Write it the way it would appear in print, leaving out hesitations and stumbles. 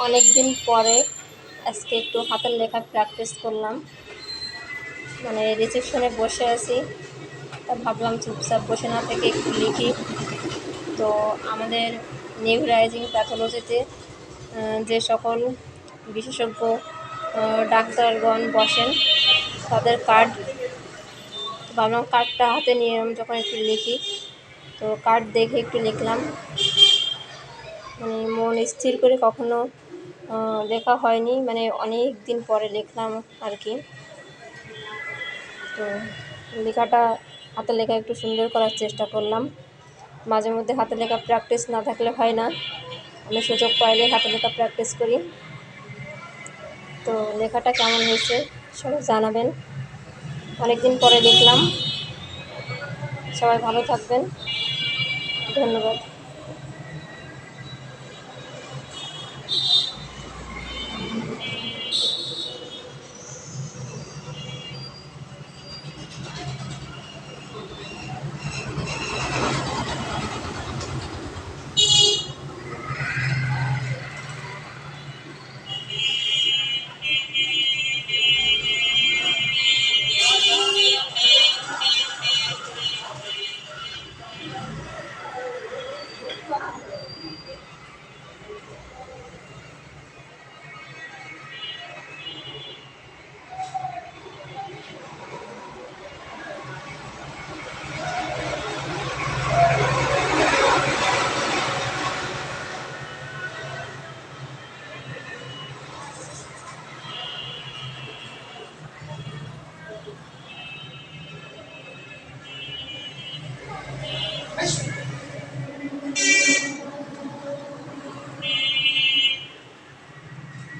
অনেক দিন পরে আজকে একটু হাতের লেখা প্র্যাকটিস করলাম। মানে রিসেপশনে বসে আছি, তা ভাবলাম চুপচাপ বসে না থেকে একটু লিখি। তো আমাদের নিউরাইজিং প্যাথোলজিতে যে সকল বিশেষজ্ঞ ডাক্তারগণ বসেন তাদের কার্ড, ভাবলাম কার্ডটা হাতে নিয়ে আমি যখন একটু লিখি, তো কার্ড দেখে একটু লিখলাম। মানে মন স্থির করে কখনো লেখা হয়নি, মানে অনেক দিন পরে লিখলাম আর কি। তো লেখাটা হাতের লেখা একটু সুন্দর করার চেষ্টা করলাম। মাঝে মধ্যে হাতের লেখা প্র্যাকটিস না থাকলে হয় না, আমি সুযোগ পাইলে হাতের লেখা প্র্যাকটিস করি। তো লেখাটা কেমন হয়েছে সবাই জানাবেন। অনেক দিন পরে লিখলাম। সবাই ভালো থাকবেন, ধন্যবাদ।